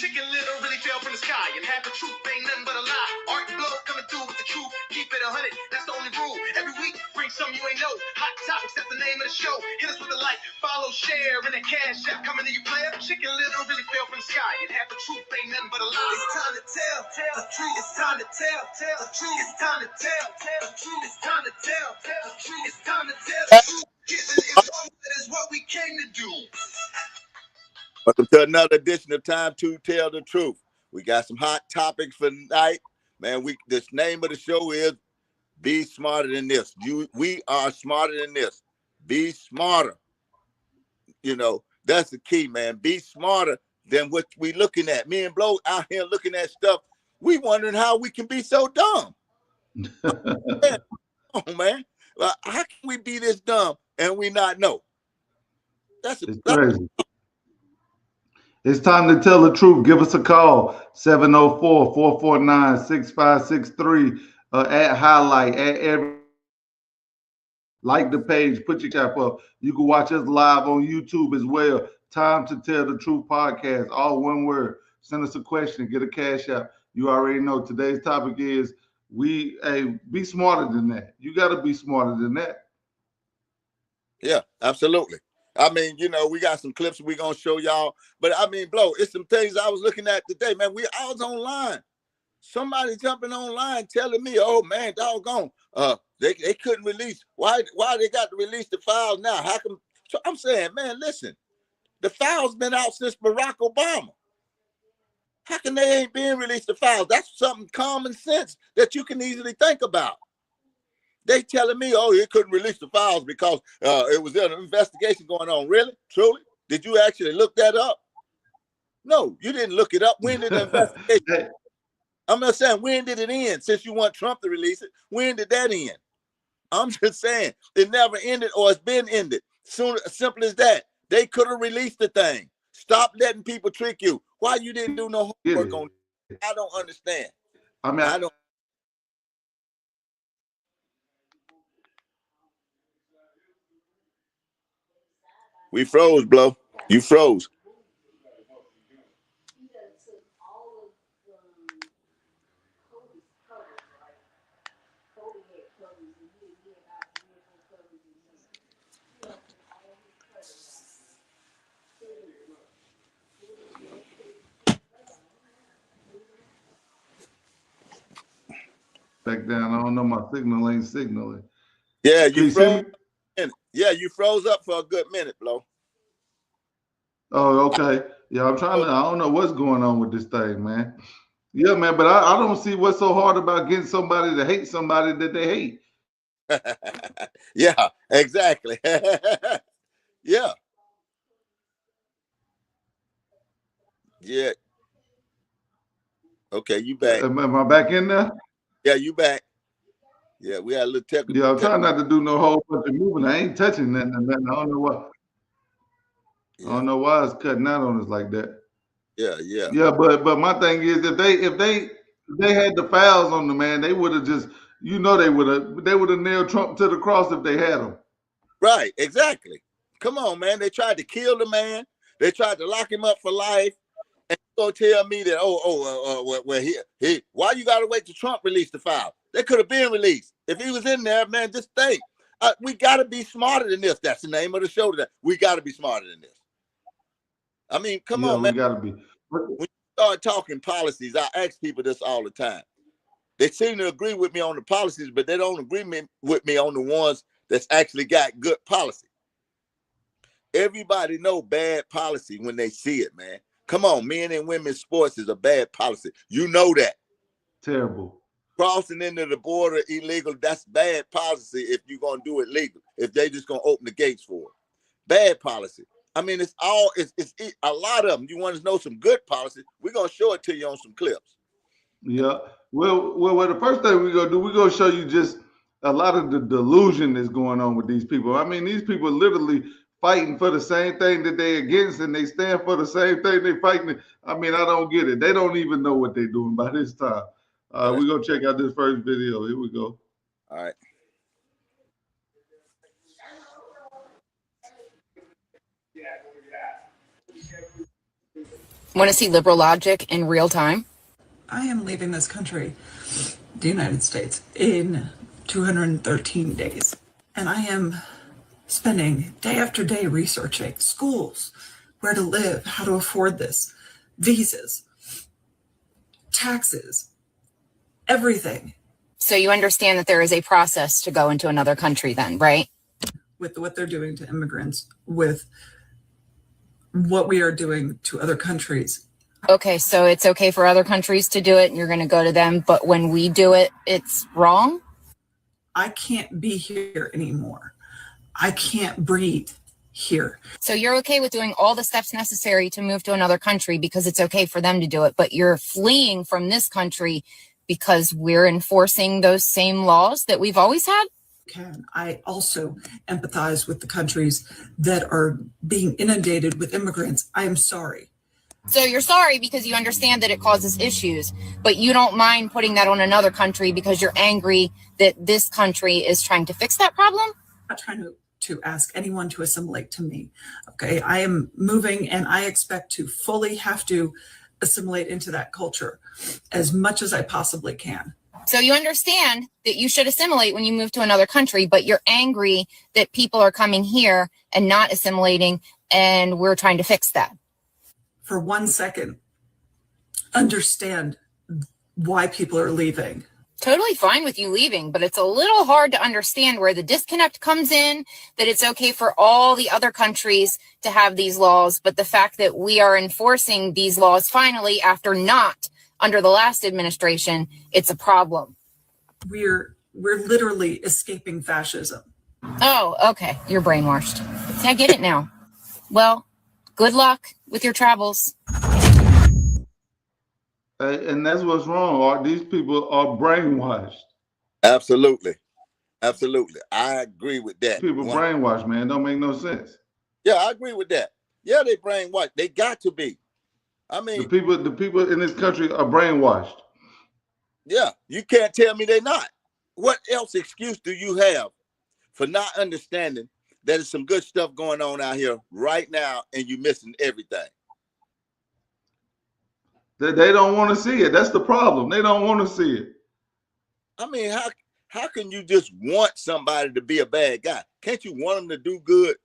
Chicken little really fell from the sky, and half the truth ain't nothing but a lie. Art and blow coming through with the truth. Keep it 100, that's the only rule. Every week, bring something you ain't know. Hot topics, that's the name of the show. Hit us with a like, follow, share, and a cash app coming to you, player. Chicken little really fell from the sky, and half the truth ain't nothing but a lie. It's time to tell the truth. It's time to tell the truth. It's time to tell the truth. It's time to tell the truth. It's time to tell the truth. That is what we came to do. Welcome to another edition of Time to Tell the Truth. We got some hot topics for tonight. Man, this name of the show is Be Smarter Than This. We are smarter than this. Be smarter. You know, that's the key, man. Be smarter than what we looking at. Me and Blow out here looking at stuff. We wondering how we can be so dumb. Oh, man. Well, how can we be this dumb and we not know? It's crazy. It's time to tell the truth. Give us a call, 704-449-6563. At highlight, like the page, put your cap up. You can watch us live on YouTube as well. Time to Tell the Truth podcast, all one word. Send us a question, get a cash app. You already know today's topic is be smarter than that. You got to be smarter than that. Yeah, absolutely. I mean, you know, we got some clips we're going to show y'all. But, I mean, Blow, it's some things I was looking at today, man. I was online. Somebody jumping online telling me, oh, man, doggone, they couldn't release. Why they got to release the files now? How come? So I'm saying, man, listen, the files been out since Barack Obama. How can they ain't being released the files? That's something common sense that you can easily think about. They telling me, oh, they couldn't release the files because it was an investigation going on. Really? Truly? Did you actually look that up? No, you didn't look it up. When did the investigation? I'm not saying when did it end since you want Trump to release it. When did that end? I'm just saying it never ended or it's been ended. Simple as that. They could have released the thing. Stop letting people trick you. Why you didn't do no homework on it? I don't understand. I don't. We froze, Blow. You froze. Back down. I don't know. My signal ain't signaling. Yeah, you froze. Yeah, you froze up for a good minute, Blow. Oh, okay. Yeah, I don't know what's going on with this thing, man. Yeah, man, but I don't see what's so hard about getting somebody to hate somebody that they hate. Yeah, exactly. Yeah. Yeah. Okay, you back. Am I back in there? Yeah, you back. Yeah, we had a little technical. Yeah, I'm trying not to do no whole bunch of moving. I ain't touching nothing. I don't know why. Yeah. I don't know why it's cutting out on us like that. Yeah. Yeah, but my thing is if they had the files on the man, they would have just they would have nailed Trump to the cross if they had him. Right, exactly. Come on, man. They tried to kill the man. They tried to lock him up for life. And you're gonna tell me that why you gotta wait till Trump released the file? They could have been released. If he was in there, man, just think. We gotta be smarter than this. That's the name of the show today. We gotta be smarter than this. I mean, come on, man. We gotta be. When you start talking policies, I ask people this all the time. They seem to agree with me on the policies, but they don't agree with me on the ones that's actually got good policy. Everybody know bad policy when they see it, man. Come on, men and women's sports is a bad policy. You know that. Terrible. Crossing into the border illegal, that's bad policy if you're going to do it legal. If they just going to open the gates for it. Bad policy. I mean, it's a lot of them. You want to know some good policy, we're going to show it to you on some clips. Yeah. Well, the first thing we're going to do, we're going to show you just a lot of the delusion that's going on with these people. I mean, these people literally fighting for the same thing that they against, and they stand for the same thing they fighting. I mean, I don't get it. They don't even know what they're doing by this time. We're going to check out this first video. Here we go. All right. Want to see liberal logic in real time? I am leaving this country, the United States, in 213 days. And I am spending day after day researching schools, where to live, how to afford this, visas, taxes, everything. So you understand that there is a process to go into another country then, right? With what they're doing to immigrants, with what we are doing to other countries. Okay, so it's okay for other countries to do it and you're going to go to them, but when we do it, it's wrong? I can't be here anymore. I can't breathe here. So you're okay with doing all the steps necessary to move to another country because it's okay for them to do it, but you're fleeing from this country because we're enforcing those same laws that we've always had? I also empathize with the countries that are being inundated with immigrants. I am sorry. So you're sorry because you understand that it causes issues, but you don't mind putting that on another country because you're angry that this country is trying to fix that problem? I'm not trying to ask anyone to assimilate to me. Okay, I am moving and I expect to fully have to assimilate into that culture as much as I possibly can. So you understand that you should assimilate when you move to another country, but you're angry that people are coming here and not assimilating, and we're trying to fix that. For 1 second, understand why people are leaving. Totally fine with you leaving, but it's a little hard to understand where the disconnect comes in, that it's okay for all the other countries to have these laws, but the fact that we are enforcing these laws finally after not under the last administration, it's a problem. We're literally escaping fascism. Oh, okay. You're brainwashed. See, I get it now. Well, good luck with your travels. And that's what's wrong. These people are brainwashed. Absolutely. Absolutely. I agree with that. People brainwashed, man. Don't make no sense. Yeah, I agree with that. Yeah, they brainwashed. They got to be. I mean, the people in this country are brainwashed. Yeah, you can't tell me they're not. What else excuse do you have for not understanding that there's some good stuff going on out here right now and you missing everything? They don't want to see it. That's the problem. They don't want to see it. I mean, how can you just want somebody to be a bad guy? Can't you want them to do good?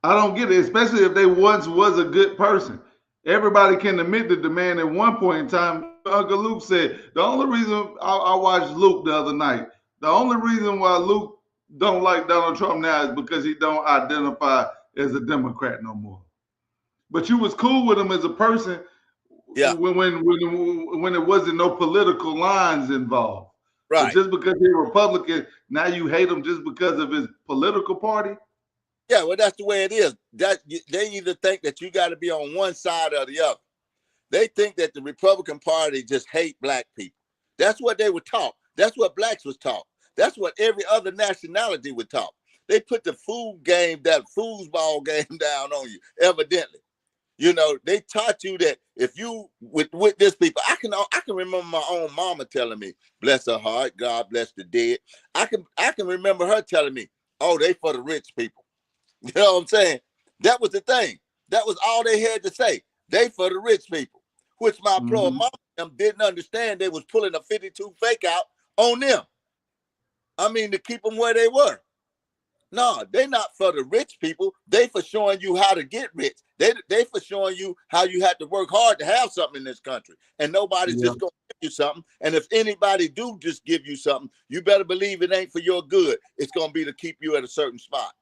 I don't get it, especially if they once was a good person. Everybody can admit that the man at one point in time, Uncle Luke said, the only reason I watched Luke the other night, the only reason why Luke don't like Donald Trump now is because he don't identify as a Democrat no more. But you was cool with him as a person, yeah, when it wasn't no political lines involved. Right. But just because he's a Republican, now you hate him just because of his political party? Yeah, well, that's the way it is. That they either think that you got to be on one side or the other. They think that the Republican Party just hate black people. That's what they were taught. That's what blacks was taught. That's what every other nationality was taught. They put the foosball game down on you, evidently. You know, they taught you that if you with this people, I can remember my own mama telling me, bless her heart, God bless the dead. I can remember her telling me, oh, they for the rich people. You know what I'm saying? That was the thing. That was all they had to say. They for the rich people, which my pro mom didn't understand. They was pulling a 52 fake out on them. I mean, to keep them where they were. No, they're not for the rich people. They for showing you how to get rich. They for showing you how you have to work hard to have something in this country. And nobody's just going to give you something. And if anybody do just give you something, you better believe it ain't for your good. It's going to be to keep you at a certain spot.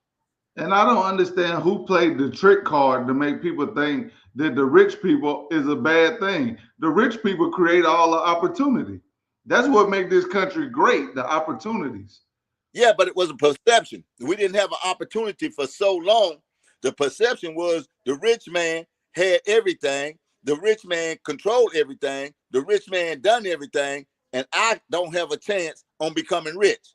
And I don't understand who played the trick card to make people think that the rich people is a bad thing. The rich people create all the opportunity. That's what makes this country great, the opportunities. Yeah, but it was a perception. We didn't have an opportunity for so long. The perception was the rich man had everything. The rich man controlled everything. The rich man done everything. And I don't have a chance on becoming rich.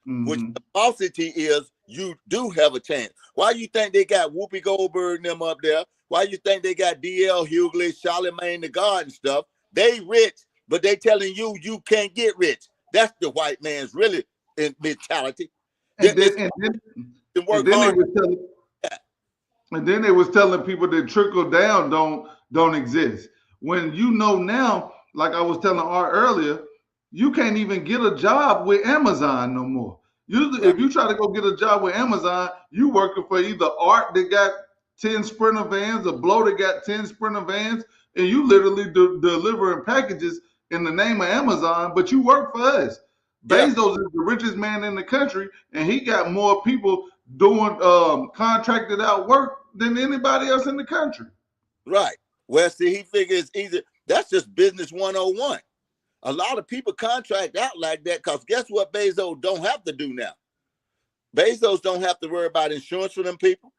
Which the falsity is you do have a chance. Why you think they got Whoopi Goldberg and them up there? Why you think they got D.L. Hughley, Charlemagne the God and stuff? They rich, but they telling you you can't get rich. That's the white man's really mentality. And then they were telling, And then they was telling people that trickle down don't exist. When you know now, like I was telling Art earlier, you can't even get a job with Amazon no more. If you try to go get a job with Amazon, you working for either Art that got 10 Sprinter vans or Blow that got 10 Sprinter vans, and you literally delivering packages in the name of Amazon, but you work for us. Yeah. Bezos is the richest man in the country, and he got more people doing contracted out work than anybody else in the country. Right. Well, see, he figures either that's just business 101. A lot of people contract out like that because guess what Bezos don't have to do now? Bezos don't have to worry about insurance for them people.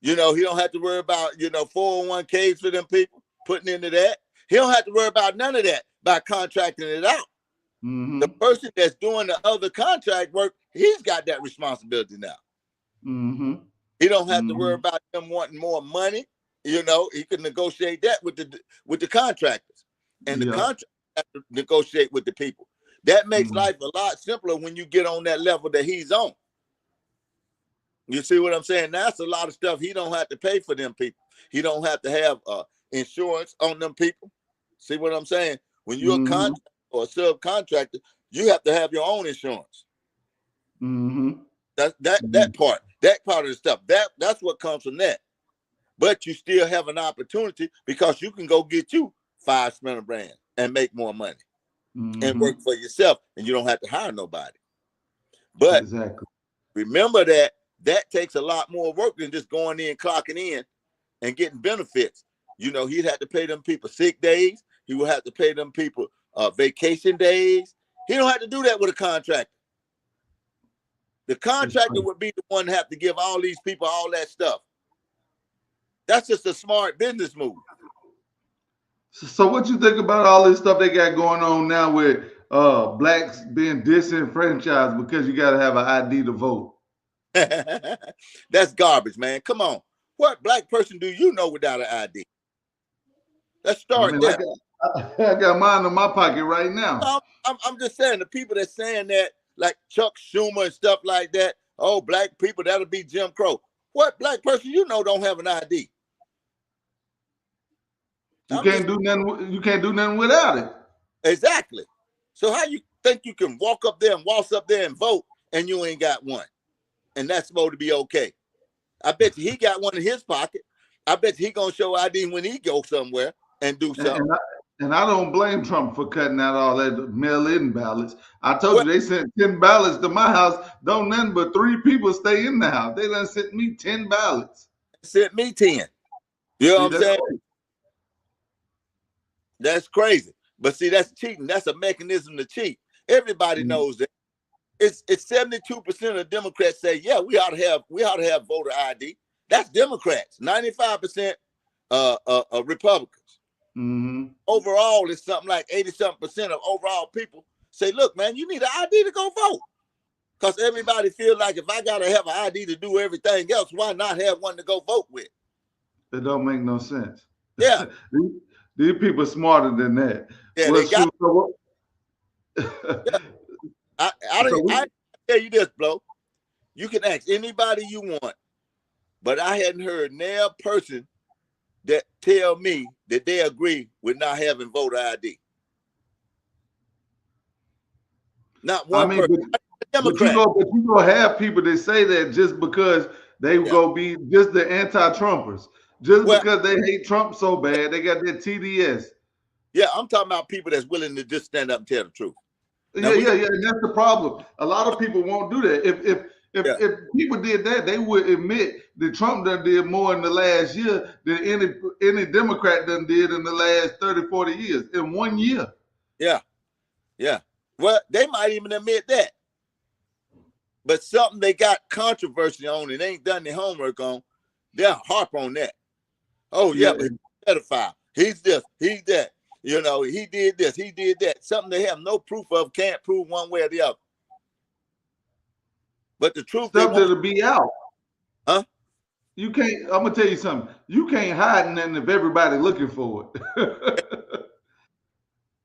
You know, he don't have to worry about, 401ks for them people, putting into that. He don't have to worry about none of that by contracting it out. Mm-hmm. The person that's doing the other contract work, he's got that responsibility now. Mm-hmm. He don't have to worry about them wanting more money. He can negotiate that with the contractors, and the contractors have to negotiate with the people. That makes life a lot simpler when you get on that level that he's on. You see what I'm saying? That's a lot of stuff he don't have to pay for them people. He don't have to have insurance on them people. See what I'm saying? When you're a contractor or a subcontractor, you have to have your own insurance. That part of the stuff. That's what comes from that. But you still have an opportunity because you can go get you 5 Sprinter brands and make more money and work for yourself, and you don't have to hire nobody. But remember that takes a lot more work than just going in, clocking in, and getting benefits. He'd have to pay them people sick days. He would have to pay them people vacation days. He don't have to do that with a contractor. The contractor would be the one to have to give all these people all that stuff. That's just a smart business move. So what you think about all this stuff they got going on now with blacks being disenfranchised because you got to have an ID to vote? That's garbage, man. Come on. What black person do you know without an ID? Let's start there. I got mine in my pocket right now. I'm just saying, the people that's saying that, like Chuck Schumer and stuff like that, oh, black people, that'll be Jim Crow. What black person you know don't have an ID? You can't do nothing without it. Exactly. So how you think you can walk up there and vote and you ain't got one? And that's supposed to be okay. I bet you he got one in his pocket. I bet you he gonna show ID when he go somewhere and do something. And I don't blame Trump for cutting out all that mail-in ballots. I told you they sent 10 ballots to my house. Don't nothing but 3 people stay in the house. They done sent me 10 ballots. Sent me 10. You know what I'm saying? Crazy. That's crazy. But see, that's cheating. That's a mechanism to cheat. Everybody knows that. It's 72% of Democrats say, yeah, we ought to have voter ID. That's Democrats. 95% Republicans. Overall, it's something like 80-something% of overall people say, look, man, you need an ID to go vote. Because everybody feels like if I got to have an ID to do everything else, why not have one to go vote with? It don't make no sense. Yeah. These people are smarter than that. Yeah, well, they got yeah. I tell you this, Blow. You can ask anybody you want, but I hadn't heard nail person that tell me that they agree with not having voter ID. Not one person. But you gonna have people that say that just because they go be just the anti-Trumpers. Just because they hate Trump so bad, they got that TDS. Yeah, I'm talking about people that's willing to just stand up and tell the truth. Now, yeah, and that's the problem. A lot of people won't do that. If people did that, they would admit that Trump done did more in the last year than any Democrat done did in the last 30, 40 years, in 1 year. Yeah. Yeah. Well, they might even admit that. But something they got controversy on and ain't done their homework on, they'll harp on that. Oh, yeah, but he's a pedophile. He's this, he's that. You know, he did this, he did that. Something they have no proof of, can't prove one way or the other. But the truth stuff that'll be out. Huh? You can't, I'm gonna tell you something. You can't hide nothing if everybody's looking for it.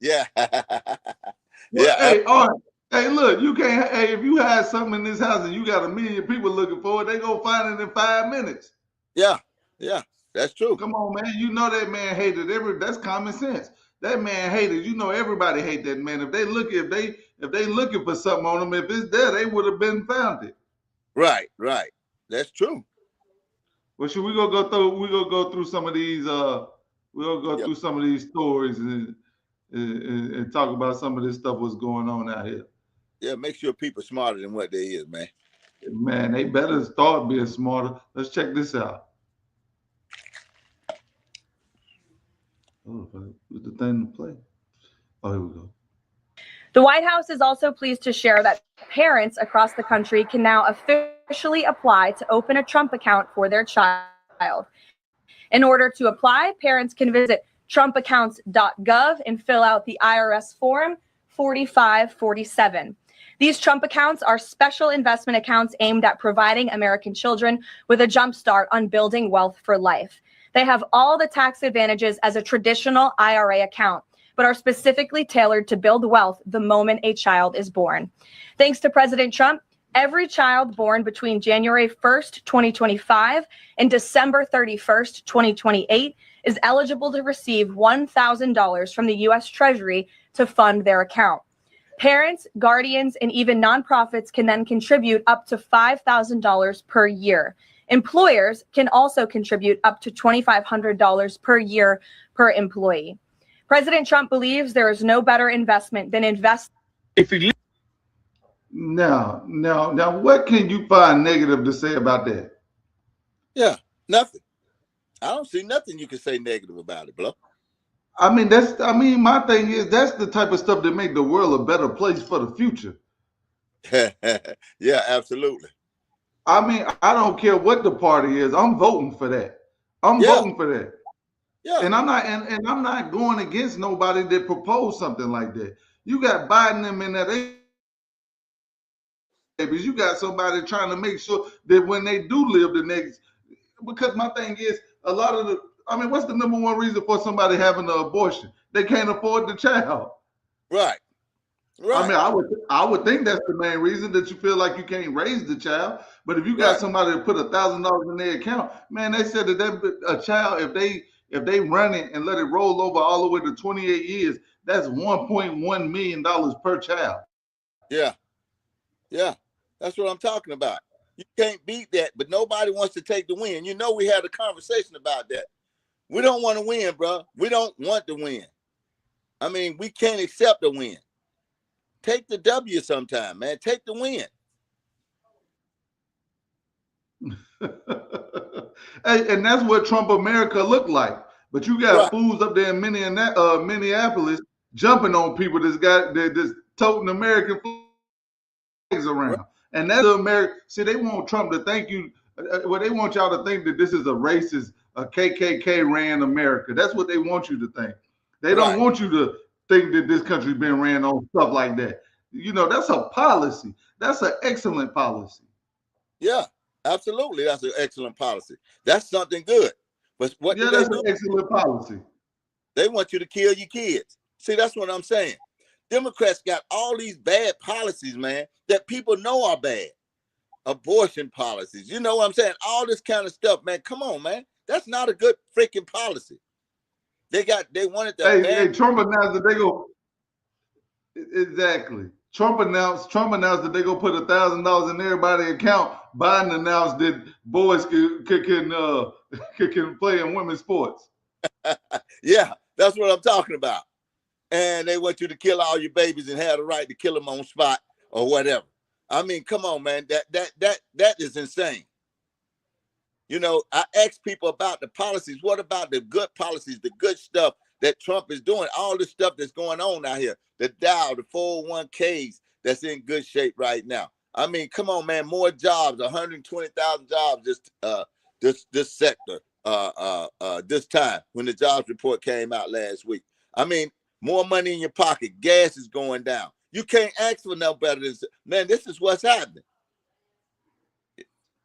Yeah. Yeah. Hey, look, you can't. Hey, if you hide something in this house and you got 1 million people looking for it, they gonna find it in 5 minutes. Yeah. Yeah, that's true. Come on, man. You know that man hated that's common sense. That man hated, everybody hate that man. If they looking for something on him, if it's there, they would have been found it. Right, right. That's true. Well, should we go through some of these we'll go through some of these stories and talk about some of this stuff what's going on out here. Yeah, make sure people smarter than what they is, man. Man, they better start being smarter. Let's check this out. Oh, with the thing to play. Oh, here we go. The White House is also pleased to share that parents across the country can now officially apply to open a Trump account for their child. In order to apply, parents can visit trumpaccounts.gov and fill out the IRS form 4547. These Trump accounts are special investment accounts aimed at providing American children with a jump start on building wealth for life. They have all the tax advantages as a traditional IRA account, but are specifically tailored to build wealth the moment a child is born. Thanks to President Trump, every child born between January 1st, 2025 and December 31st, 2028 is eligible to receive $1,000 from the U.S. Treasury to fund their account. Parents, guardians, and even nonprofits can then contribute up to $5,000 per year. Employers can also contribute up to $2,500 per year per employee. President Trump believes there is no better investment than Now, what can you find negative to say about that? Yeah, nothing. I don't see nothing you can say negative about it, bro. I mean, my thing is that's the type of stuff that make the world a better place for the future. Yeah, absolutely. I mean, I don't care what the party is. I'm voting for that. I'm voting for that. Yeah. And I'm not going against nobody that proposed something like that. You got Biden them in there. You got somebody trying to make sure that when they do live the next, because my thing is a lot of what's the number one reason for somebody having an abortion? They can't afford the child. Right. Right. I mean, I would think that's the main reason, that you feel like you can't raise the child. But if you got somebody to put $1,000 in their account, man, they said that a child, if they run it and let it roll over all the way to 28 years, that's $1.1 million per child. Yeah. Yeah. That's what I'm talking about. You can't beat that, but nobody wants to take the win. You know, we had a conversation about that. We don't want to win, bro. We don't want to win. I mean, we can't accept a win. Take the W sometime, man. Take the win. And that's what Trump America looked like. But you got fools up there in Minneapolis jumping on people that's toting American flags around. And that's America. See, they want Trump to think you. Well, they want y'all to think that this is a racist, a KKK ran America. That's what they want you to think. They don't want you to think that this country's been ran on stuff like that. You know, that's a policy. That's an excellent policy. Yeah, absolutely. That's an excellent policy. That's something good. But what do they do? An excellent policy. They want you to kill your kids. See, that's what I'm saying. Democrats got all these bad policies, man, that people know are bad. Abortion policies. You know what I'm saying? All this kind of stuff, man. Come on, man. That's not a good freaking policy. They wanted to. Hey, Trump announced that they go. Exactly. Trump announced that they go put $1,000 in everybody's account. Biden announced that boys can play in women's sports. Yeah, that's what I'm talking about. And they want you to kill all your babies and have the right to kill them on spot or whatever. I mean, come on, man. That is insane. You know, I ask people about the policies. What about the good policies, the good stuff that Trump is doing? All the stuff that's going on out here, the Dow, the 401ks that's in good shape right now. I mean, come on, man. More jobs, 120,000 jobs this sector this time when the jobs report came out last week. I mean, more money in your pocket. Gas is going down. You can't ask for no better than, man, this is what's happening.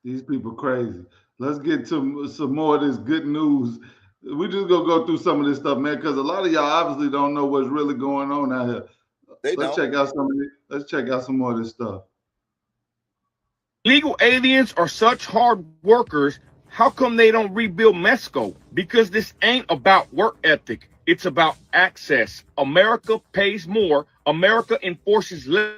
These people crazy. Let's get to some more of this good news. We just gonna go through some of this stuff, man, because a lot of y'all obviously don't know what's really going on out here. Let's check out some more of this stuff. Illegal aliens are such hard workers. How come they don't rebuild Mexico? Because this ain't about work ethic. It's about access. America pays more. America enforces less.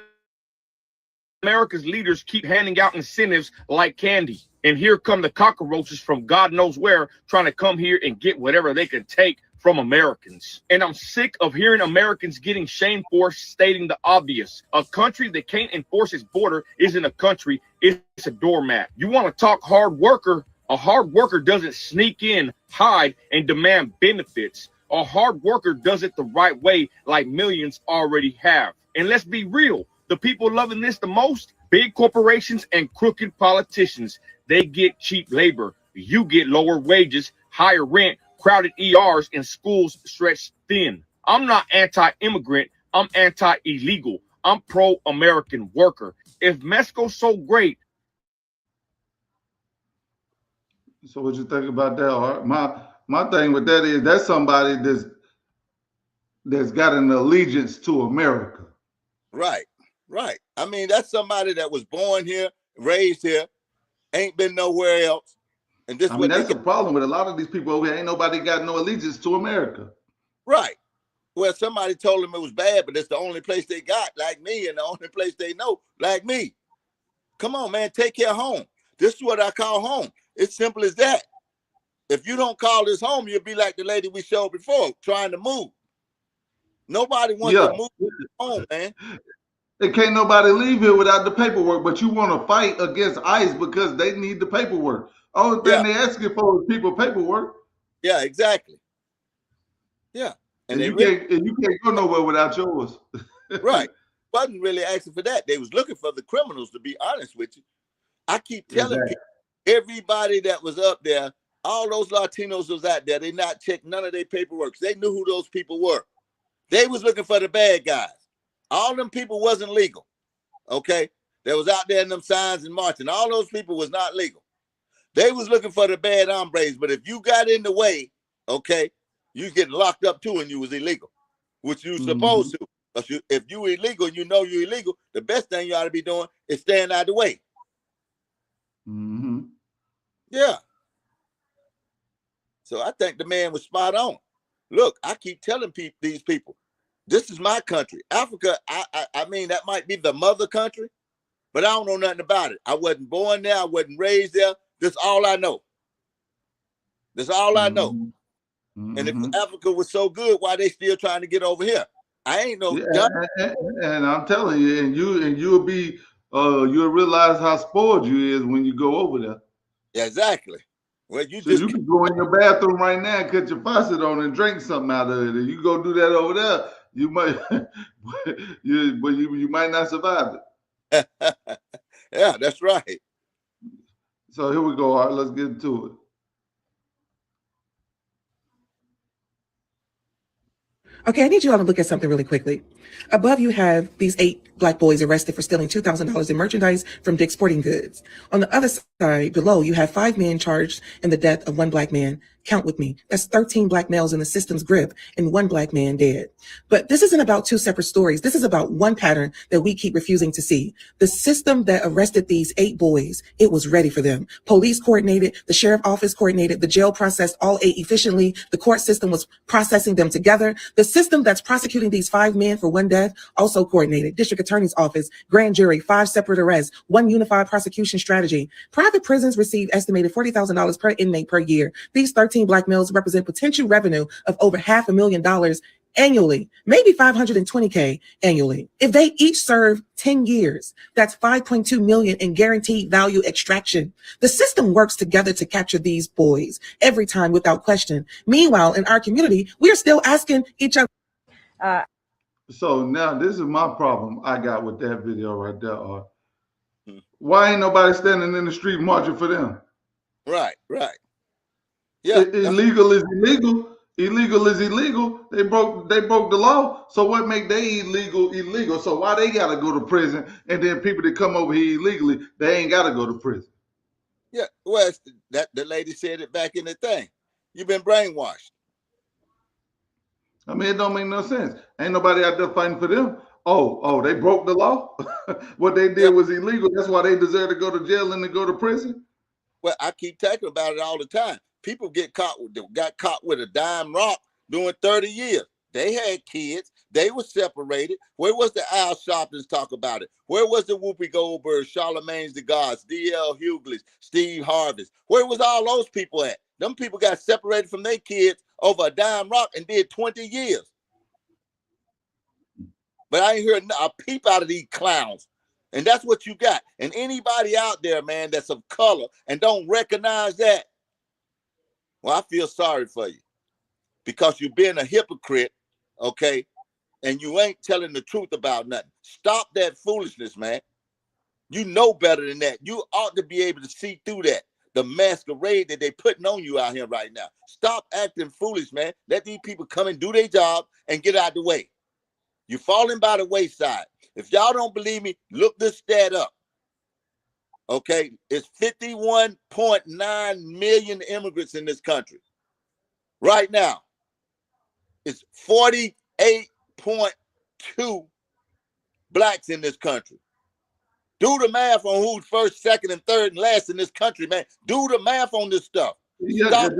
America's leaders keep handing out incentives like candy. And here come the cockroaches from God knows where, trying to come here and get whatever they can take from Americans. And I'm sick of hearing Americans getting shamed for stating the obvious. A country that can't enforce its border isn't a country, it's a doormat. You want to talk hard worker? A hard worker doesn't sneak in, hide, and demand benefits. A hard worker does it the right way, like millions already have. And let's be real, the people loving this the most, big corporations and crooked politicians. They get cheap labor. You get lower wages, higher rent, crowded ERs, and schools stretched thin. I'm not anti-immigrant. I'm anti-illegal. I'm pro-American worker. If Mexico's so great. So what you think about that, Art? My thing with that is that's somebody that's got an allegiance to America. Right, right. I mean, that's somebody that was born here, raised here, ain't been nowhere else. And this that's the problem with a lot of these people over here. Ain't nobody got no allegiance to America. Right. Well, somebody told them it was bad, but it's the only place they got, like me, and the only place they know, like me. Come on, man, take care of home. This is what I call home. It's simple as that. If you don't call this home, you'll be like the lady we showed before, trying to move. Nobody wants to move home, man. And can't nobody leave here without the paperwork, but you want to fight against ICE because they need the paperwork. Only thing they asking for is people paperwork. Yeah, exactly. Yeah. And you can't go nowhere without yours. Right. Wasn't really asking for that. They was looking for the criminals, to be honest with you. I keep telling people, everybody that was up there, all those Latinos was out there, they not checked none of their paperwork. They knew who those people were. They was looking for the bad guys. All them people wasn't legal. Okay? They was out there in them signs and marching. All those people was not legal. They was looking for the bad hombres, but if you got in the way, okay, you get locked up too and you was illegal, which you supposed to. But if you illegal and you know you're illegal, the best thing you ought to be doing is staying out of the way. Yeah. So I think the man was spot on. Look, I keep telling these people, this is my country. Africa, I mean, that might be the mother country, but I don't know nothing about it. I wasn't born there. I wasn't raised there. That's all I know. That's all I know. And if Africa was so good, why they still trying to get over here? I ain't no dumb. And I'm telling you, and you'll be you'll realize how spoiled you is when you go over there. Yeah, exactly. Well, you can go in your bathroom right now and cut your faucet on and drink something out of it. And you go do that over there, you might you might not survive it. Yeah, that's right. So here we go. All right, let's get into it. Okay, I need you all to look at something really quickly. Above you have these 8 black boys arrested for stealing $2,000 in merchandise from Dick's Sporting Goods. On the other side, below, you have 5 men charged in the death of 1 black man. Count with me. That's 13 black males in the system's grip and 1 black man dead. But this isn't about 2 separate stories. This is about one pattern that we keep refusing to see. The system that arrested these 8 boys, it was ready for them. Police coordinated, the sheriff office coordinated, the jail processed all 8 efficiently. The court system was processing them together. The system that's prosecuting these 5 men for 1 death also coordinated. District attorney's office, grand jury, 5 separate arrests, 1 unified prosecution strategy. Private prisons receive estimated $40,000 per inmate per year. These 13 black males represent potential revenue of over $500,000 annually, maybe $520K annually. If they each serve 10 years, that's $5.2 million in guaranteed value extraction. The system works together to capture these boys every time without question. Meanwhile, in our community, we're still asking each other. So now this is my problem I got with that video right there. Why ain't nobody standing in the street marching for them? Right, right. Yeah. Illegal is illegal. Illegal is illegal. They broke the law. So what make they illegal? So why they gotta go to prison? And then people that come over here illegally, they ain't gotta go to prison. Yeah, well, that the lady said it back in the thing. You've been brainwashed. I mean, it don't make no sense. Ain't nobody out there fighting for them. Oh, they broke the law. What they did was illegal. That's why they deserve to go to jail and to go to prison. Well, I keep talking about it all the time. People got caught with a dime rock doing 30 years. They had kids. They were separated. Where was the Al Sharptons talk about it? Where was the Whoopi Goldberg, Charlemagne's the Gods, D.L. Hughley's, Steve Harvey's? Where was all those people at? Them people got separated from their kids over a dime rock and did 20 years. But I ain't heard a peep out of these clowns. And that's what you got. And anybody out there, man, that's of color and don't recognize that, well, I feel sorry for you. Because you're being a hypocrite, okay? And you ain't telling the truth about nothing. Stop that foolishness, man. You know better than that. You ought to be able to see through that. The masquerade that they putting on you out here right now. Stop acting foolish, man. Let these people come and do their job and get out the way. You're falling by the wayside. If y'all don't believe me, look this stat up. Okay? It's 51.9 million immigrants in this country. Right now. It's 48.2 blacks in this country. Do the math on who's first, second, and third, and last in this country, man. Do the math on this stuff. Yeah,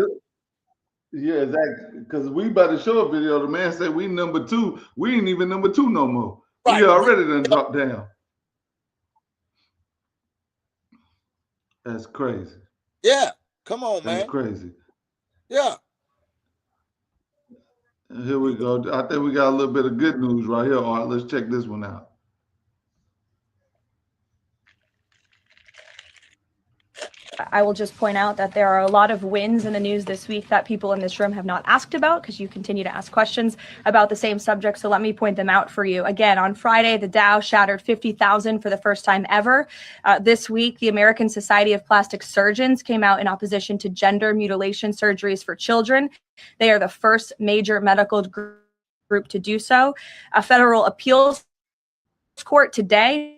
exactly. Because we about to show a video. The man said we number 2. We ain't even number 2 no more. Right. We already done dropped down. That's crazy. Yeah. Come on, man. That's crazy. Yeah. Here we go. I think we got a little bit of good news right here. All right, let's check this one out. I will just point out that there are a lot of wins in the news this week that people in this room have not asked about because you continue to ask questions about the same subject. So let me point them out for you. Again, on Friday, the Dow shattered 50,000 for the first time ever. This week, the American Society of Plastic Surgeons came out in opposition to gender mutilation surgeries for children. They are the first major medical group to do so. A federal appeals court today,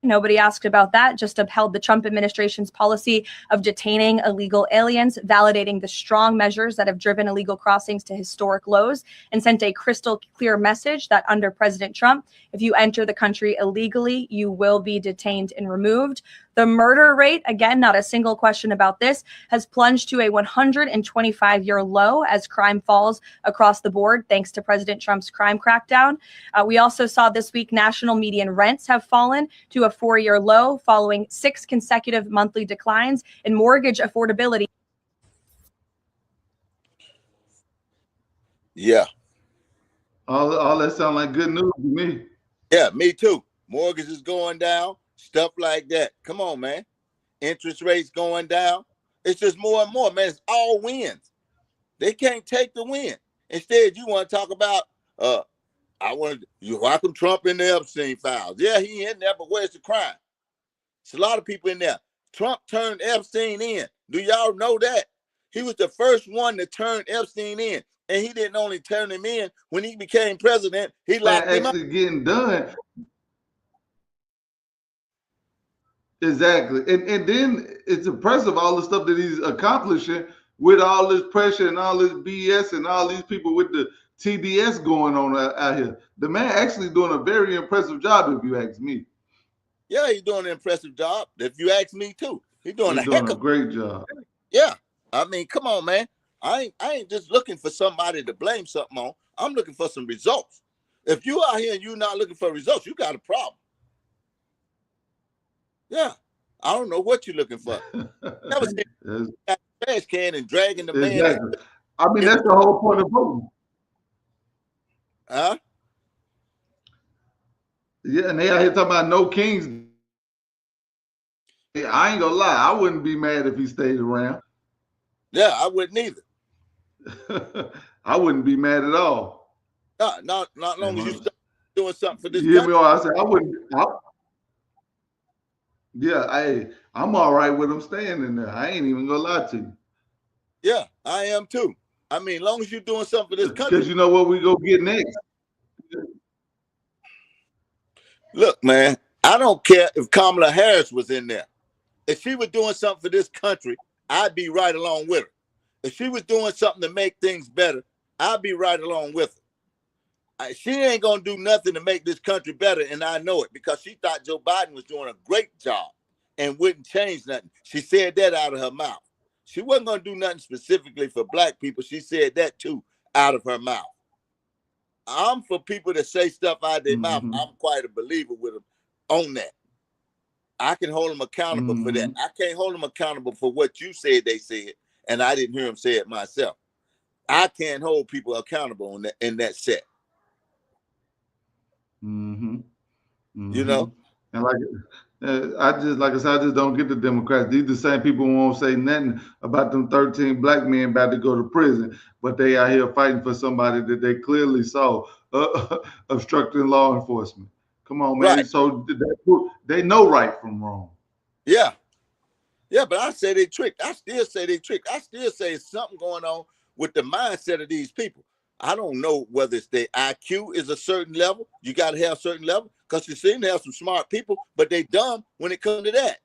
nobody asked about that, just upheld the Trump administration's policy of detaining illegal aliens, validating the strong measures that have driven illegal crossings to historic lows, and sent a crystal clear message that under President Trump, if you enter the country illegally, you will be detained and removed. The murder rate, again, not a single question about this, has plunged to a 125-year low as crime falls across the board, thanks to President Trump's crime crackdown. We also saw this week national median rents have fallen to a 4-year low following 6 consecutive monthly declines in mortgage affordability. Yeah. All that sound like good news to me. Yeah, me too. Mortgage is going down. Stuff like that. Come on, man. Interest rates going down. It's just more and more, man. It's all wins. They can't take the win. Instead, you want to talk about, how come Trump in the Epstein files? Yeah, he in there, but where's the crime? It's a lot of people in there. Trump turned Epstein in. Do y'all know that? He was the first one to turn Epstein in. And he didn't only turn him in when he became president, he locked him up. Actually getting done. Exactly. And then it's impressive all the stuff that he's accomplishing with all this pressure and all this BS and all these people with the TDS going on out here. The man actually doing a very impressive job, if you ask me. Yeah, he's doing an impressive job. If you ask me too, he's doing a great job. Yeah. I mean, come on, man. I ain't just looking for somebody to blame something on. I'm looking for some results. If you out here and you're not looking for results, you got a problem. Yeah, I don't know what you're looking for. Never seen a trash can and dragging the man. I mean, that's the whole point of voting. Huh? Yeah, and they out here talking about no kings. I ain't gonna lie, I wouldn't be mad if he stayed around. Yeah, I wouldn't either. I wouldn't be mad at all. Not long as you start doing something for this country. Hear me? I said I wouldn't. Yeah, I'm all right with him staying in there. I ain't even gonna lie to you. Yeah, I am too. I mean, as long as you're doing something for this country. Because you know what we go get next. Look, man, I don't care if Kamala Harris was in there. If she was doing something for this country, I'd be right along with her. If she was doing something to make things better, I'd be right along with her. She ain't going to do nothing to make this country better, and I know it because she thought Joe Biden was doing a great job. and wouldn't change nothing. She said that out of her mouth. She wasn't going to do nothing specifically for black people. She said that too out of her mouth. I'm for people that say stuff out of their mouth. I'm quite a believer with them on that. I can hold them accountable for that. I can't hold them accountable for what you said they said, and I didn't hear them say it myself. I can't hold people accountable on that, in that set. You know? And like I said, I just don't get the Democrats. These the same people who won't say nothing about them 13 black men about to go to prison, but they out here fighting for somebody that they clearly saw obstructing law enforcement. Come on, man. Right. So they know right from wrong. Yeah. Yeah, but I say they tricked. I still say they tricked. I still say it's something going on with the mindset of these people. I don't know whether it's their IQ is a certain level. You got to have a certain level, because you seem to have some smart people, but they dumb when it comes to that.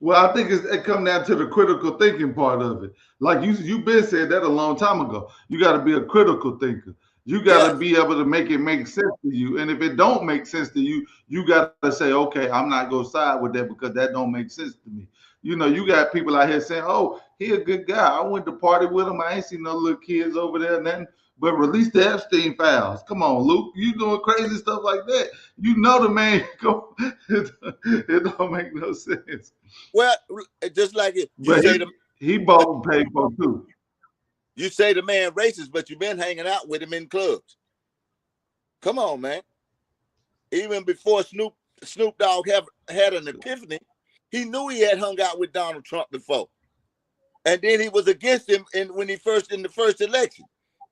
Well, I think it comes down to the critical thinking part of it. Like you've been said that a long time ago. You got to be a critical thinker. You got to be able to make it make sense to you. And if it don't make sense to you, you got to say, okay, I'm not going to side with that because that don't make sense to me. You know, you got people out here saying, oh, he a good guy. I went to party with him. I ain't seen no little kids over there, nothing. But release the Epstein files. Come on, Luke. You doing crazy stuff like that. You know the man, it don't make no sense. Well, just like it. He bought and paid for too. You say the man racist, but you've been hanging out with him in clubs. Come on, man. Even before Snoop Dogg had an epiphany, he knew he had hung out with Donald Trump before. And then he was against him in the first election.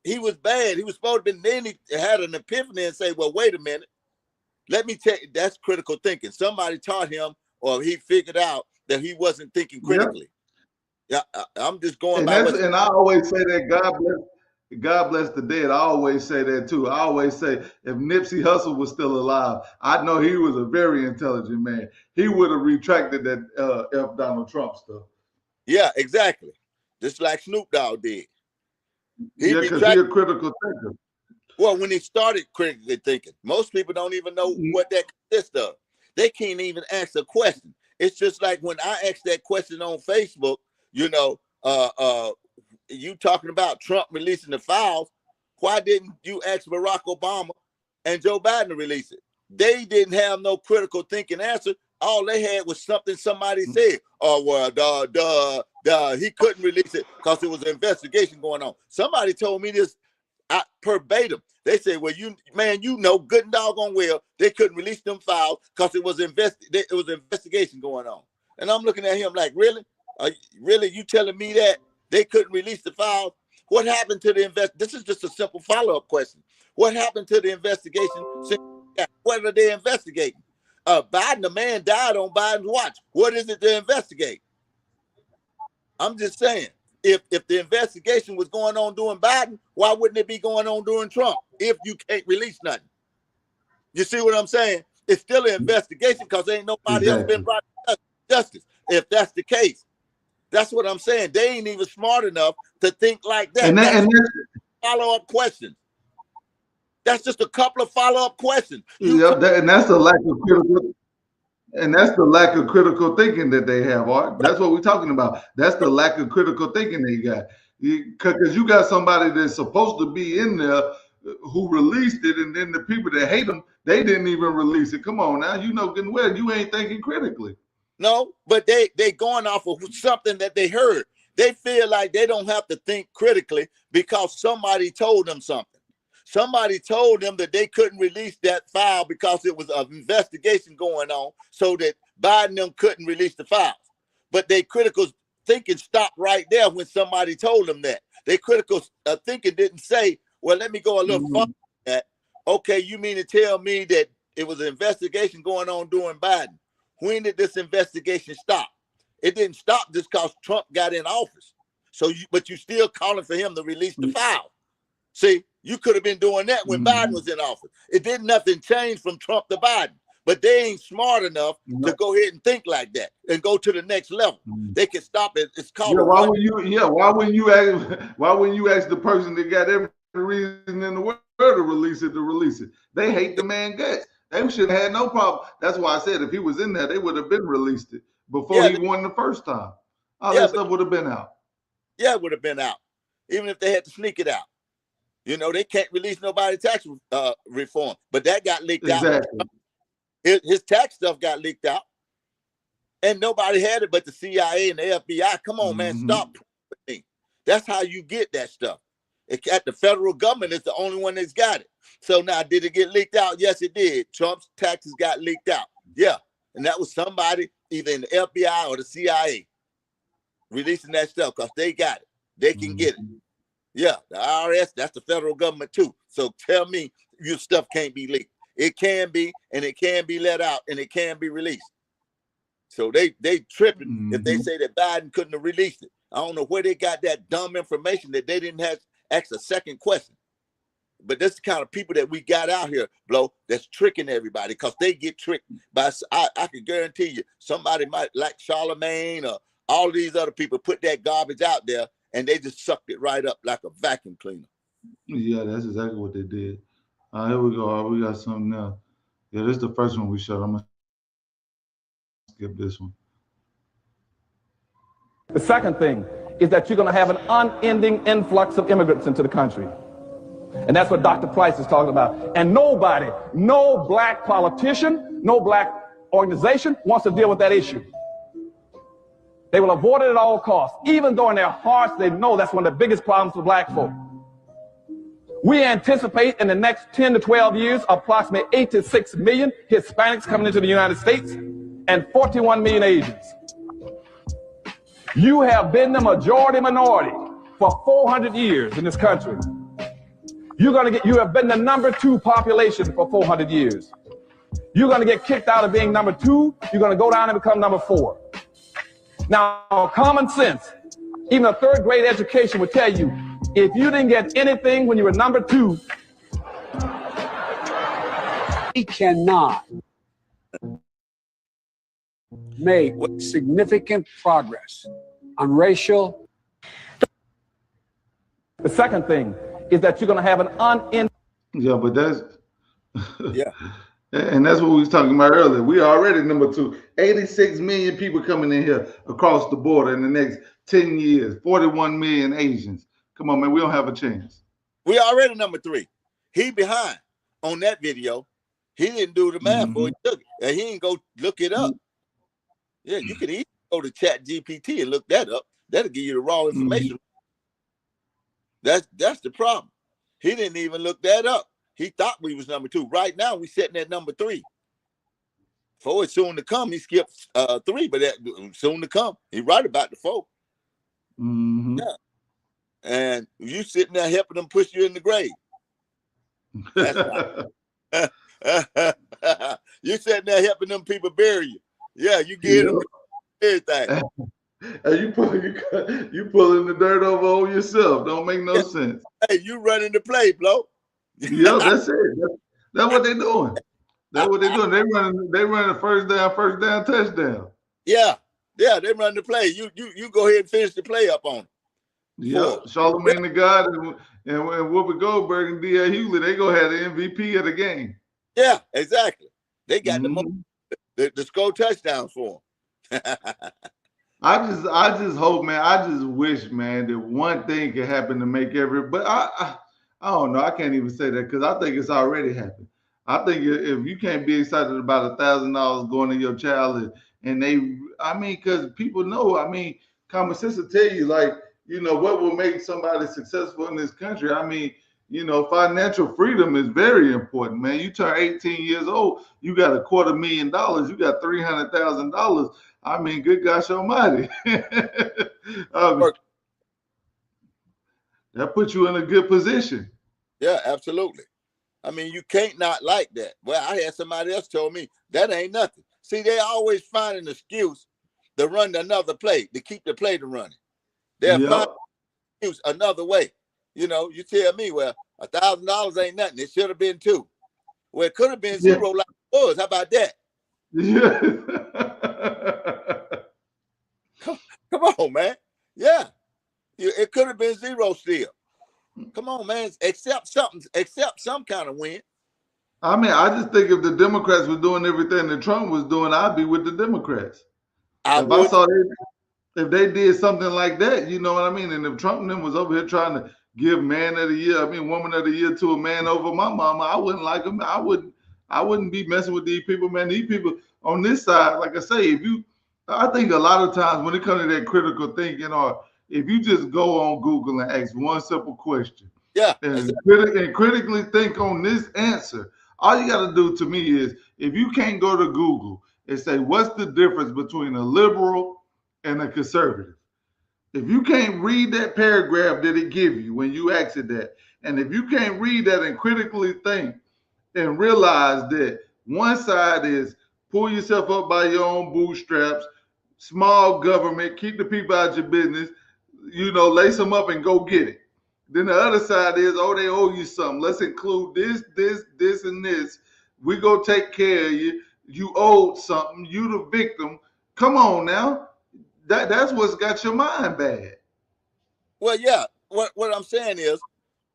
He was bad. He was supposed to be, then he had an epiphany and say, well, wait a minute. Let me tell you, that's critical thinking. Somebody taught him, or he figured out that he wasn't thinking critically. Yeah, I'm just going by. And I always say that God bless the dead. I always say that too. I always say if Nipsey Hussle was still alive, I know he was a very intelligent man. He would have retracted that F Donald Trump stuff. Yeah, exactly. Just like Snoop Dogg did. Because he's a critical thinker. Well, when he started critically thinking, most people don't even know what that consists of. They can't even ask a question. It's just like when I asked that question on Facebook, you know, you talking about Trump releasing the files. Why didn't you ask Barack Obama and Joe Biden to release it? They didn't have no critical thinking answer. All they had was something somebody said. Oh, well, he couldn't release it because there was an investigation going on. Somebody told me this verbatim. They said, well, you know good and doggone well they couldn't release them files because it was an investigation going on. And I'm looking at him like, really? Really, you telling me that they couldn't release the files? What happened to the This is just a simple follow-up question. What happened to the investigation? What are they investigating? Biden, a man died on Biden's watch. What is it to investigate? I'm just saying, if the investigation was going on during Biden, why wouldn't it be going on during Trump if you can't release nothing? You see what I'm saying? It's still an investigation because ain't nobody else been brought to justice. If that's the case, that's what I'm saying. They ain't even smart enough to think like that. And follow-up questions. That's just a couple of follow-up questions. And that's the lack of critical. And that's the lack of critical thinking that they have, Art. That's what we're talking about. That's the lack of critical thinking they got. Because you got somebody that's supposed to be in there who released it, and then the people that hate them, they didn't even release it. Come on now, you know good and well you ain't thinking critically. No, but they going off of something that they heard. They feel like they don't have to think critically because somebody told them something. Somebody told them that they couldn't release that file because it was an investigation going on, so that Biden and them couldn't release the files. But they critical thinking stopped right there when somebody told them that. They critical thinking didn't say, well, let me go a little further than that. Okay, you mean to tell me that it was an investigation going on during Biden? When did this investigation stop? It didn't stop just because Trump got in office. But you still calling for him to release the file. See, you could have been doing that when Biden was in office. It didn't nothing change from Trump to Biden. But they ain't smart enough to go ahead and think like that and go to the next level. They can stop it. It's called. Why wouldn't you ask the person that got every reason in the world to release it? They hate the man guts. They should have had no problem. That's why I said if he was in there, they would have been released it before Yeah, he won the first time. All yeah, that stuff would have been out. yeah, it would have been out, even if they had to sneak it out. You know, they can't release nobody tax reform, but that got leaked Exactly. out. His tax stuff got leaked out, and nobody had it but the CIA and the FBI. Come on, man, stop. That's how you get that stuff. At the federal government is the only one that's got it. So now, did it get leaked out? Yes, it did. Trump's taxes got leaked out. Yeah, and that was somebody either in the FBI or the CIA releasing that stuff because they got it. They can get it. Yeah, the IRS, that's the federal government too. So tell me your stuff can't be leaked. It can be, and it can be let out, and it can be released. So they tripping if they say that Biden couldn't have released it. I don't know where they got that dumb information that they didn't have ask a second question. But that's the kind of people that we got out here, Blow, that's tricking everybody because they get tricked by, I can guarantee you, somebody might like Charlemagne or all these other people put that garbage out there and they just sucked it right up like a vacuum cleaner. Yeah, that's exactly what they did. Here we go. We got something now. Yeah, this is the first one we showed. I'm going to skip this one. The second thing is that you're going to have an unending influx of immigrants into the country. And that's what Dr. Price is talking about. And nobody, no black politician, no black organization wants to deal with that issue. They will avoid it at all costs, even though in their hearts they know that's one of the biggest problems for black folk. We anticipate in the next 10 to 12 years approximately 8 to 6 million Hispanics coming into the United States and 41 million Asians. You have been the majority minority for 400 years in this country. You have been the number 2 population for 400 years. You're going to get kicked out of being number 2. You're going to go down and become number 4. Now, common sense, even a 3rd grade education would tell you, if you didn't get anything when you were number 2, we cannot make significant progress on racial. The second thing is that you're going to have an unending. Yeah, but that's yeah. And that's what we was talking about earlier. We are already number 2. 86 million people coming in here across the border in the next 10 years. 41 million Asians. Come on, man. We don't have a chance. We already number 3. He behind on that video. He didn't do the math before he took it. And he didn't go look it up. Yeah, you can easily go to ChatGPT and look that up. That'll give you the raw information. That's the problem. He didn't even look that up. He thought we was number 2. Right now, we sitting at number 3. For it's soon to come, he skipped 3, but that soon to come. He right about the 4. Yeah. And you sitting there helping them push you in the grave. You sitting there helping them people bury you. Yeah, you get them everything. And you pulling the dirt over on yourself. Don't make no sense. Hey, you running the play, Blow. Yeah, that's it. That's what they're doing. That's what they're doing. They running the first down touchdown. Yeah, they run the play. You go ahead and finish the play up on them. Yeah, Charlemagne the God and Whoopi Goldberg and D.L. Hughley, they go have the MVP of the game. Yeah, exactly. They got the score touchdowns for them. I just hope, man. I just wish, man, that one thing could happen to make but I don't know. I can't even say that because I think it's already happened. I think if you can't be excited about $1,000 going to your child because people know, common sense will tell you, like, what will make somebody successful in this country. Financial freedom is very important, man. You turn 18 years old, you got $250,000, you got $300,000. Good gosh almighty. That puts you in a good position. Yeah, absolutely. You can't not like that. Well, I had somebody else told me that ain't nothing. See, they always find an excuse to run another play, to keep the play to running. They'll find an excuse another way. You tell me, well, $1,000 ain't nothing. It should have been 2. Well, it could have been 0 like it was. How about that? Yeah. Come on, man. Yeah. It could have been 0 still. Come on, man. Accept some kind of win. I mean, I just think if the Democrats were doing everything that Trump was doing, I'd be with the Democrats. If they did something like that, you know what I mean? And if Trump and them was over here trying to give man of the year, woman of the year to a man over my mama, I wouldn't like them. I wouldn't be messing with these people, man. These people on this side, like I say, I think a lot of times when it comes to that critical thinking, or if you just go on Google and ask one simple question, and critically think on this answer, all you got to do to me is, if you can't go to Google and say, what's the difference between a liberal and a conservative? If you can't read that paragraph that it give you when you ask it that, and if you can't read that and critically think and realize that one side is pull yourself up by your own bootstraps, small government, keep the people out your business, lace them up and go get it. Then the other side is, oh, they owe you something. Let's include this, and this. We go take care of you. You owed something. You the victim. Come on now. That's what's got your mind bad. Well, yeah. What I'm saying is,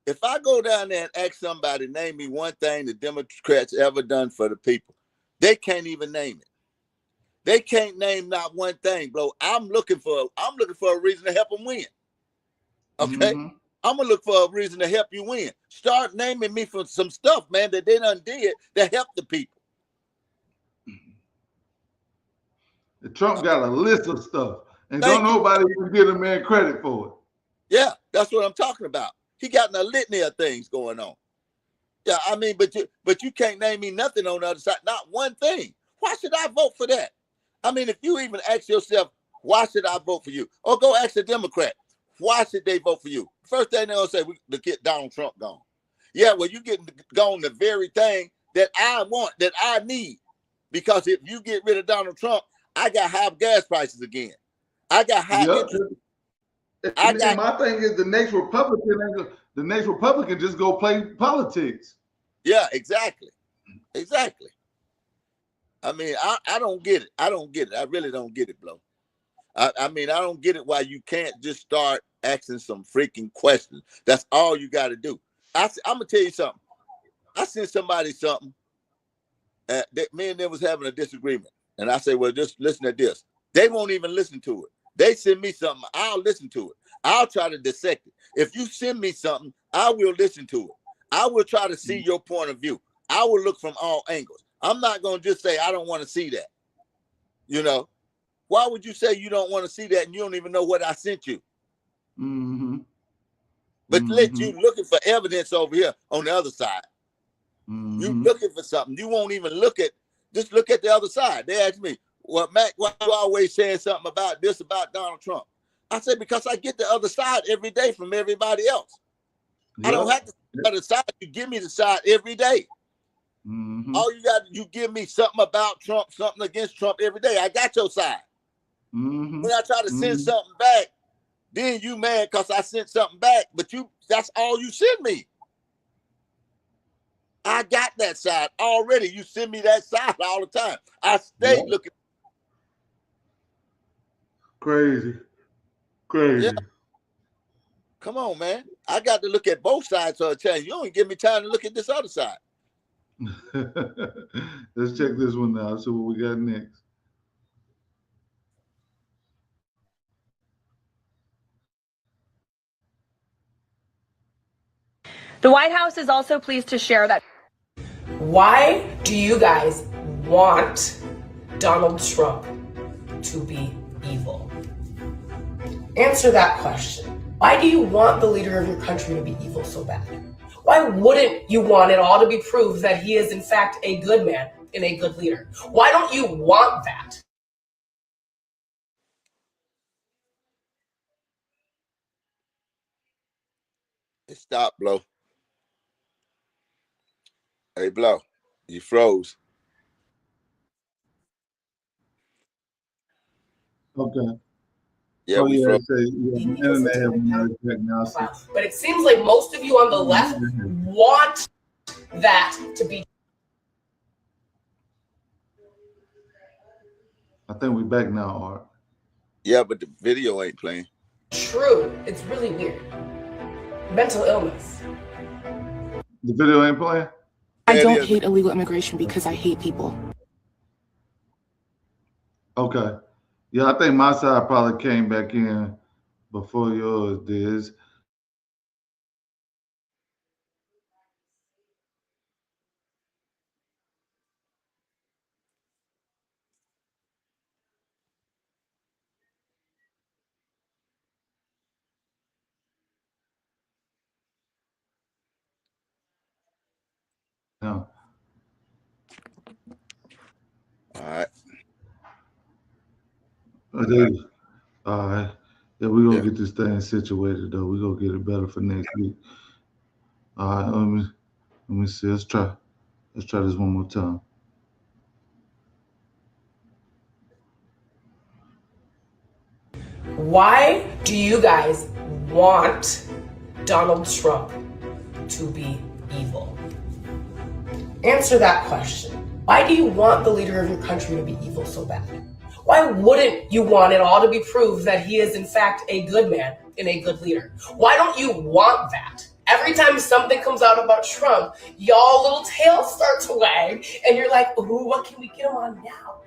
if I go down there and ask somebody, name me one thing the Democrats ever done for the people, they can't even name it. They can't name not one thing, bro. I'm looking for a reason to help them win. Okay? Mm-hmm. I'm gonna look for a reason to help you win. Start naming me for some stuff, man, that they done did that help the people. Trump got a list of stuff, and don't nobody even give a man credit for it. Yeah, that's what I'm talking about. He got a litany of things going on. Yeah, I mean, but you can't name me nothing on the other side, not one thing. Why should I vote for that? I mean, if you even ask yourself, why should I vote for you? Or go ask a Democrat, why should they vote for you? First thing they're going to say, to get Donald Trump gone. Yeah, well, you getting gone the very thing that I want, that I need. Because if you get rid of Donald Trump, I got high gas prices again. I got high interest. My thing is the next Republican just go play politics. Yeah, exactly. Exactly. I mean, I don't get it. I don't get it. I really don't get it, Blo. I mean, I don't get it why you can't just start asking some freaking questions. That's all you got to do. I'm going to tell you something. I sent somebody something. Me and them was having a disagreement. And I say, well, just listen to this. They won't even listen to it. They send me something. I'll listen to it. I'll try to dissect it. If you send me something, I will listen to it. I will try to see your point of view. I will look from all angles. I'm not going to just say, I don't want to see that. You know, why would you say you don't want to see that and you don't even know what I sent you? Mm-hmm. But let you looking for evidence over here on the other side. Mm-hmm. You looking for something. You won't even just look at the other side. They ask me, well, Mac, why you always saying something about this, about Donald Trump? I said, because I get the other side every day from everybody else. Yep. I don't have to see the other side. You give me the side every day. Mm-hmm. All you give me something about Trump, something against Trump every day. I got your side. Mm-hmm. When I try to send something back, then you mad because I sent something back, but that's all you send me. I got that side already. You send me that side all the time. I stay looking. Crazy. Yeah. Come on, man. I got to look at both sides of a change. You don't give me time to look at this other side. Let's check this one now. See what we got next. The White House is also pleased to share that. Why do you guys want Donald Trump to be evil? Answer that question. Why do you want the leader of your country to be evil so bad? Why wouldn't you want it all to be proved that he is in fact a good man and a good leader? Why don't you want that? Stop, Blo. Hey, Blo, you froze. Okay. Yeah, we froze. But it seems like most of you on the left want that to be. I think we're back now, Art. Yeah, but the video ain't playing. True. It's really weird. Mental illness. The video ain't playing? I don't hate illegal immigration because I hate people. Okay. Yeah, I think my side probably came back in before yours did. Yeah. All right. All right. Yeah, we're gonna Yeah. get this thing situated though. We're gonna get it better for next week. All right, let me see. Let's try this one more time. Why do you guys want Donald Trump to be evil? Answer that question. Why do you want the leader of your country to be evil so bad? Why wouldn't you want it all to be proved that he is in fact a good man and a good leader? Why don't you want that? Every time something comes out about Trump, y'all little tails start to wag and you're like, ooh, what can we get him on now?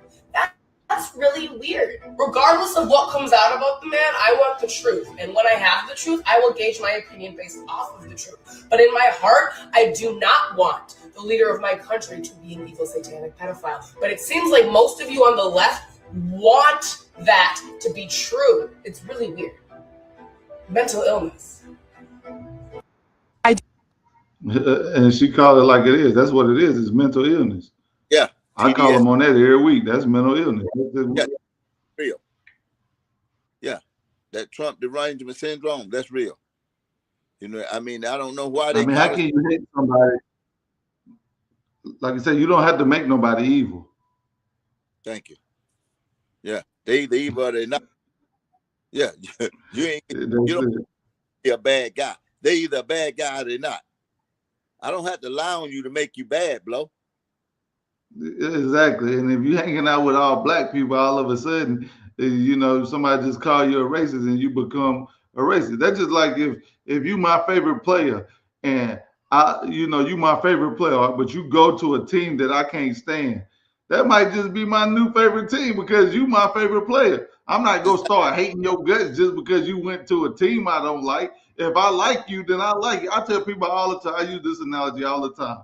That's really weird. Regardless of what comes out about the man, I want the truth. And when I have the truth, I will gauge my opinion based off of the truth. But in my heart, I do not want the leader of my country to be an evil satanic pedophile. But it seems like most of you on the left want that to be true. It's really weird. Mental illness. And she called it like it is. That's what it is. It's mental illness. Yeah. I call them on that every week. That's mental illness. Yeah, real. Yeah, that Trump derangement syndrome, that's real. You know, I mean, I don't know why they. I mean, how can you hate somebody? Like I said, you don't have to make nobody evil. Thank you. Yeah, they either evil or they're not. Yeah, you don't be a bad guy. They either a bad guy or they're not. I don't have to lie on you to make you bad, Blow. Exactly. And if you're hanging out with all black people, all of a sudden, you know, somebody just call you a racist and you become a racist. That's just like if you my favorite player and you my favorite player, but you go to a team that I can't stand. That might just be my new favorite team because you my favorite player. I'm not gonna start hating your guts just because you went to a team I don't like. If I like you, then I like you. I tell people all the time, I use this analogy all the time.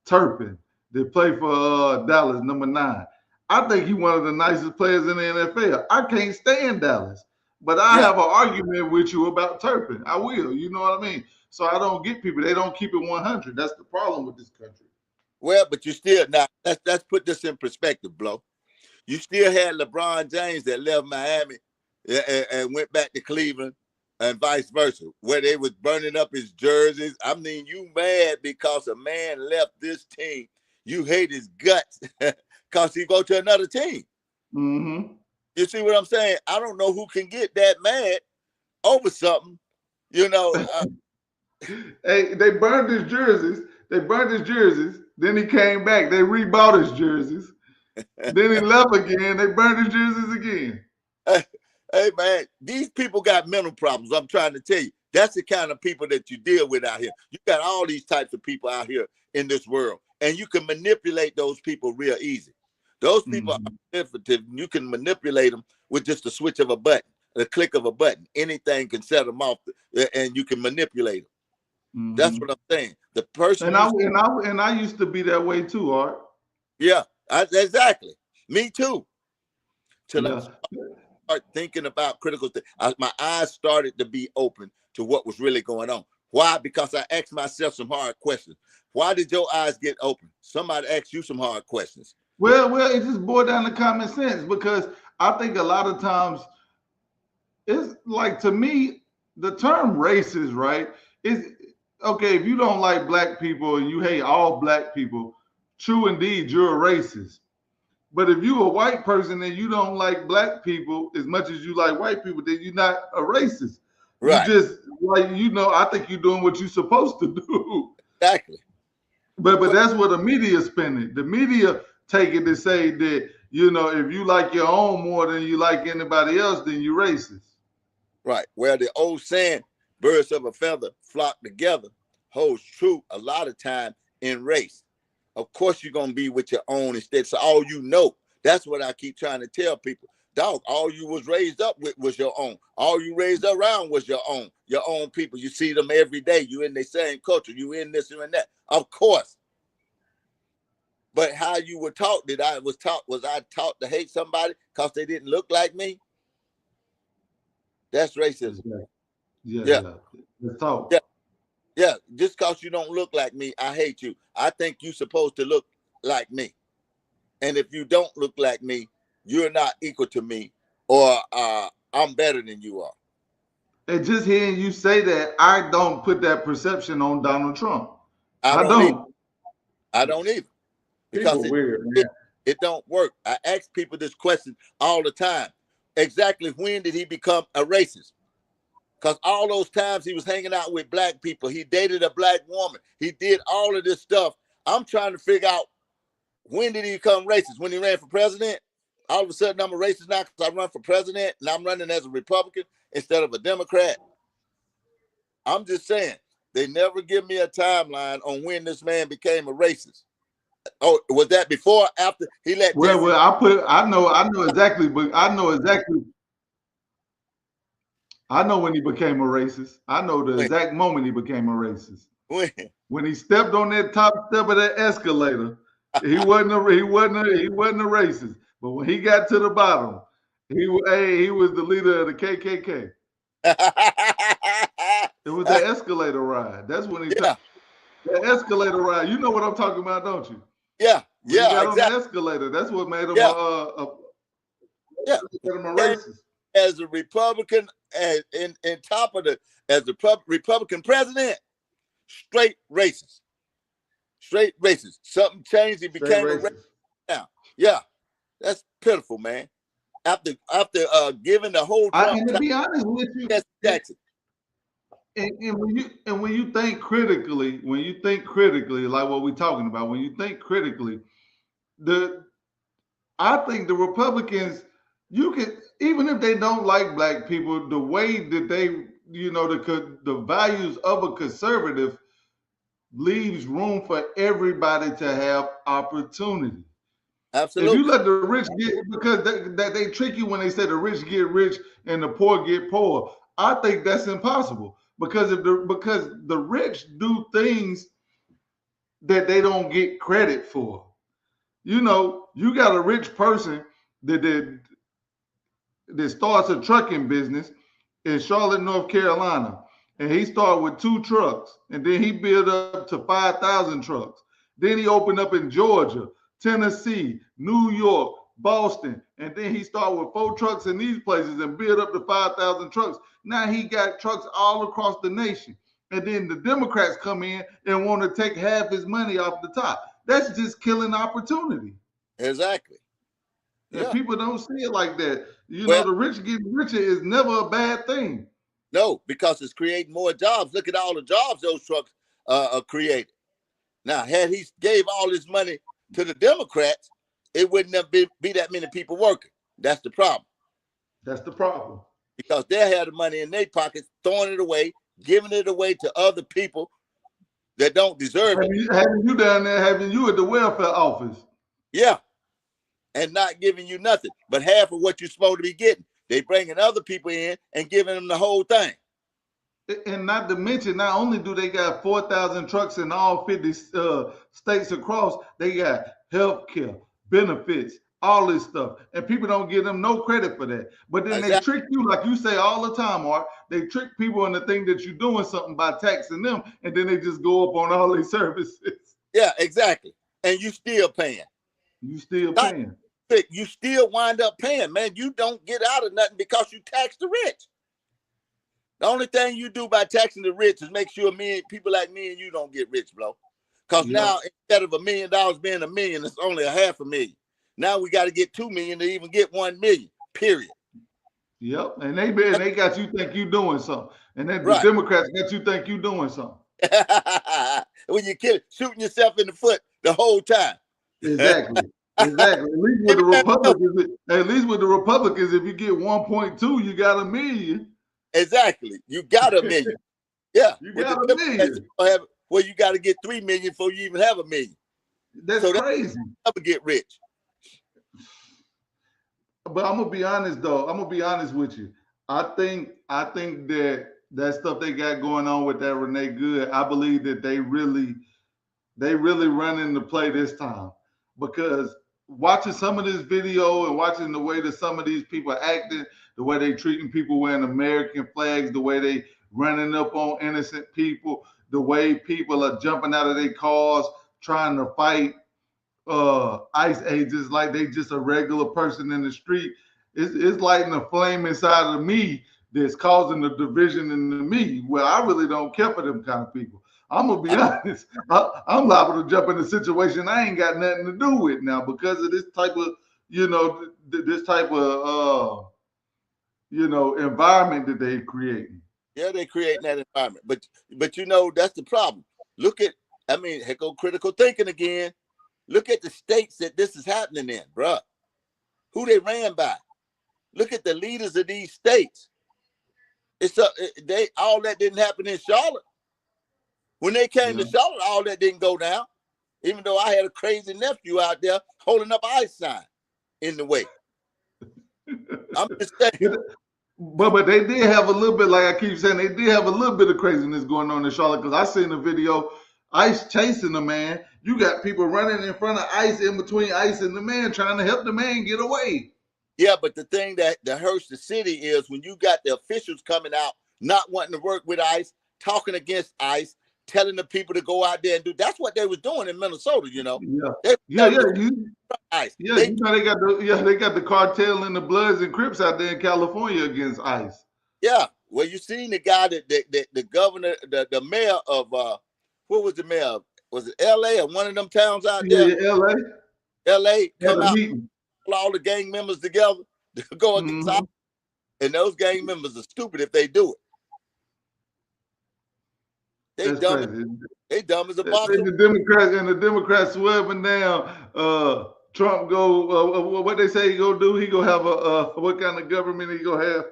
Turpin, they play for Dallas, number 9. I think he's one of the nicest players in the NFL. I can't stand Dallas, but I have an argument with you about Turpin. I will, you know what I mean? So I don't get people. They don't keep it 100. That's the problem with this country. Well, but you still now. Let's put this in perspective, Blow. You still had LeBron James that left Miami and went back to Cleveland, and vice versa, where they was burning up his jerseys. I mean, you mad because a man left this team. You hate his guts because he go to another team. Mm-hmm. You see what I'm saying? I don't know who can get that mad over something. You know. Hey, they burned his jerseys. Then he came back. They rebought his jerseys. Then he left again. They burned his jerseys again. Hey, man, these people got mental problems. I'm trying to tell you. That's the kind of people that you deal with out here. You got all these types of people out here in this world, and you can manipulate those people real easy. Those people are manipulative. You can manipulate them with just a switch of a button, a click of a button. Anything can set them off, and you can manipulate them. That's what I'm saying. The person and I used to be that way too, Art. Yeah, exactly. Me too. Till I start thinking about critical things, my eyes started to be open to what was really going on. Why? Because I asked myself some hard questions. Why did your eyes get open? Somebody asked you some hard questions. Well, it just boiled down to common sense because I think a lot of times it's like, to me, the term racist, right? Is okay, if you don't like black people and you hate all black people, true indeed, you're a racist. But if you're a white person and you don't like black people as much as you like white people, then you're not a racist. Right. You just, like, I think you're doing what you're supposed to do. Exactly. But that's what the media is spinning. The media take it to say that, if you like your own more than you like anybody else, then you're racist. Right. Well, the old saying, birds of a feather flock together, holds true a lot of time in race. Of course you're gonna be with your own instead. So all you know. That's what I keep trying to tell people. Dog, all you was raised up with was your own. All you raised around was your own people. You see them every day. You in the same culture. You in this and that. Of course. But how you were taught was I taught to hate somebody because they didn't look like me? That's racism. Yeah. That's all. Yeah. Just because you don't look like me, I hate you. I think you're supposed to look like me. And if you don't look like me, you're not equal to me, or I'm better than you are. And just hearing you say that, I don't put that perception on Donald Trump. I don't either. Because it don't work. I ask people this question all the time. Exactly when did he become a racist? Because all those times he was hanging out with black people, he dated a black woman, he did all of this stuff. I'm trying to figure out, when did he become racist? When he ran for president? All of a sudden I'm a racist now because I run for president and I'm running as a Republican instead of a Democrat. I'm just saying, they never give me a timeline on when this man became a racist. Oh, was that before or after he let? Well, I know exactly, but I know when he became a racist. I know the exact moment he became a racist. When he stepped on that top step of that escalator, he wasn't a racist. But when he got to the bottom, he was the leader of the KKK. It was the escalator ride. That's when he took the escalator ride. You know what I'm talking about, don't you? Yeah, He got on the escalator. That's what made him a racist. As a Republican, as the Republican president, straight racist. Something changed. He became a racist. Now, yeah, that's pitiful, man. After giving the whole Trump and to be honest with you, Jackson. And when you think critically, like what we're talking about, when you think critically, I think the Republicans, you can, even if they don't like black people, the way that they, the values of a conservative leaves room for everybody to have opportunity. Absolutely. If you let the rich get, because they trick you when they say the rich get rich and the poor get poor. I think that's impossible because the rich do things that they don't get credit for. You got a rich person that starts a trucking business in Charlotte, North Carolina, and he started with 2 trucks, and then he built up to 5,000 trucks. Then he opened up in Georgia, Tennessee, New York, Boston, and then he started with 4 trucks in these places and built up to 5,000 trucks. Now he got trucks all across the nation. And then the Democrats come in and want to take half his money off the top. That's just killing opportunity. Exactly. And people don't see it like that. The rich getting richer is never a bad thing. No, because it's creating more jobs. Look at all the jobs those trucks are created. Now, had he gave all his money to the Democrats, it wouldn't have be that many people working. That's the problem. Because they had the money in their pockets, throwing it away, giving it away to other people that don't deserve it. Having you down there, having you at the welfare office. Yeah. And not giving you nothing, but half of what you're supposed to be getting. They bringing other people in and giving them the whole thing. And not to mention, not only do they got 4,000 trucks in all 50 states across, they got health care, benefits, all this stuff. And people don't give them no credit for that. But then they trick you, like you say all the time, Mark. They trick people into think that you're doing something by taxing them, and then they just go up on all these services. Yeah, exactly. And you still paying. You still wind up paying, man. You don't get out of nothing because you tax the rich. The only thing you do by taxing the rich is make sure people like me and you don't get rich, bro. Because now instead of $1 million being $1 million, it's only $500,000. Now we got to get 2 million to even get 1 million. Period. Yep, and they got you think you doing something, and then the Democrats got you think you doing something. When you shooting yourself in the foot the whole time. Exactly. At least with the Republicans, if you get 1.2, you got $1 million. Exactly. You got $1 million. Yeah. You got $1 million. Well, you got to get 3 million before you even have $1 million. That's crazy. Never get rich. But I'm gonna be honest though. I'm gonna be honest with you. I think that stuff they got going on with that Renee Good, I believe that they really run into play this time, because watching some of this video and watching the way that some of these people are acting, the way they treating people wearing American flags, the way they running up on innocent people, the way people are jumping out of their cars trying to fight ICE agents like they just a regular person in the street. It's lighting a flame inside of me that's causing the division in me, where I really don't care for them kind of people. I'm gonna be honest. I'm liable to jump in a situation I ain't got nothing to do with now because of this type of, environment that they creating. Yeah, they creating that environment, but that's the problem. Look at, here go critical thinking again. Look at the states that this is happening in, bruh. Who they ran by. Look at the leaders of these states. All that didn't happen in Charlotte. When they came to Charlotte, all that didn't go down. Even though I had a crazy nephew out there holding up an ICE sign in the way. I'm just saying. But they did have a little bit, like I keep saying, they did have a little bit of craziness going on in Charlotte, because I seen a video, ICE chasing the man. You got people running in front of ICE, in between ICE and the man, trying to help the man get away. Yeah, but the thing that hurts the city is when you got the officials coming out, not wanting to work with ICE, talking against ICE, telling the people to go out there and do. That's what they was doing in Minnesota, Yeah. ICE. They got the cartel and the Bloods and Crips out there in California against ICE. Yeah. Well, you seen the guy the governor, the mayor of what was the mayor of? Was it LA or one of them towns out there? Yeah, LA. LA come out, all the gang members together to go against ICE. And those gang members are stupid if they do it. They dumb as a box. And the Democrats swerving down. Trump go. What they say he gonna do? He gonna have a what kind of government he gonna have?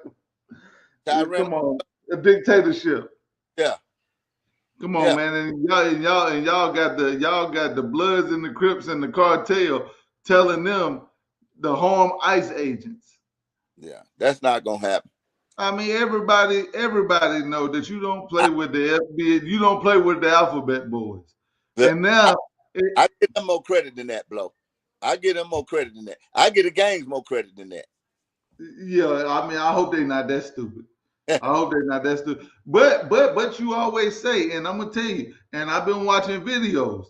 Come on, a dictatorship. Yeah. Come on, man, and y'all got the Bloods and the Crips and the cartel telling them to harm ICE agents. Yeah, that's not gonna happen. Everybody know that you don't play with the FBI, you don't play with the alphabet boys. And now I give them more credit than that, Blow. I give them more credit than that. I give the gangs more credit than that. Yeah, I hope they're not that stupid. I hope they're not that stupid. But you always say, and I'm gonna tell you, and I've been watching videos,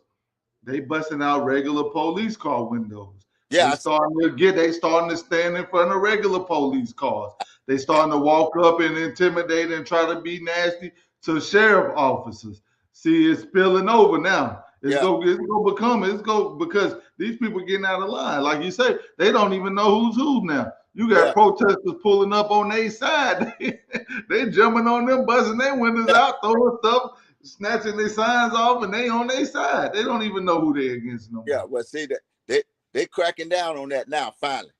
they busting out regular police car windows. Yeah, they starting to stand in front of regular police cars. They starting to walk up and intimidate and try to be nasty to sheriff officers. See, it's spilling over now. It's go because these people getting out of line. Like you say, they don't even know who's who now. You got protesters pulling up on their side. They jumping on them, buzzing their windows out, throwing stuff, snatching their signs off, and they on their side. They don't even know who they're against no more. Yeah, well, see that they cracking down on that now. Finally,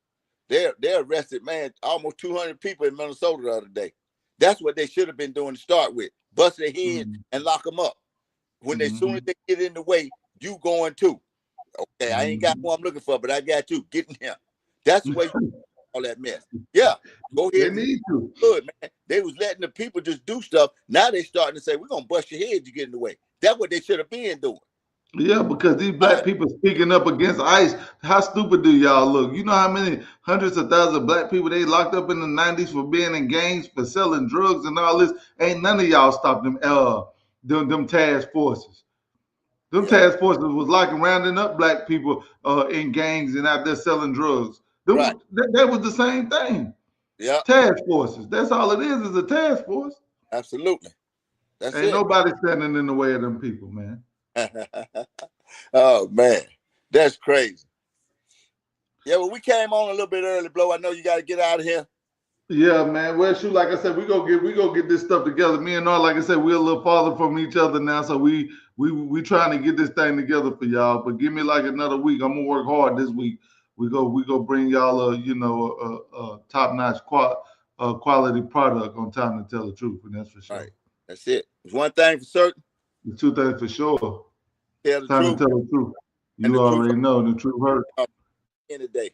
they arrested, man, almost 200 people in Minnesota the other day. That's what they should have been doing to start with: bust their head and lock them up. When as soon as they get in the way, you going too. Okay, I ain't got what I'm looking for, but I got you. Get in here. That's the way you all that mess. Yeah, go ahead. They need to. Good, man. They was letting the people just do stuff. Now they starting to say, we're gonna bust your head, you get in the way. That's what they should have been doing. Yeah, because these black people speaking up against ICE, how stupid do y'all look? You know how many hundreds of thousands of black people they locked up in the 90s for being in gangs, for selling drugs and all this? Ain't none of y'all stopped them task forces. Them task forces was like rounding up black people in gangs and out there selling drugs. That was the same thing. Yeah. Task forces. That's all it is a task force. Absolutely. Ain't nobody standing in the way of them people, man. Oh man, that's crazy. Yeah, well, we came on a little bit early, Blow. I know you got to get out of here. Yeah, man. Well, shoot, like I said, we go get this stuff together. Me and R, like I said, we're a little farther from each other now, so we trying to get this thing together for y'all. But give me like another week. I'm gonna work hard this week. We go bring y'all a top-notch quality product on Time to Tell the Truth, and that's for sure. Right. That's it. There's one thing for certain. The two things for sure. Tell the Time truth. to tell the truth. You already know the truth hurt. In the day.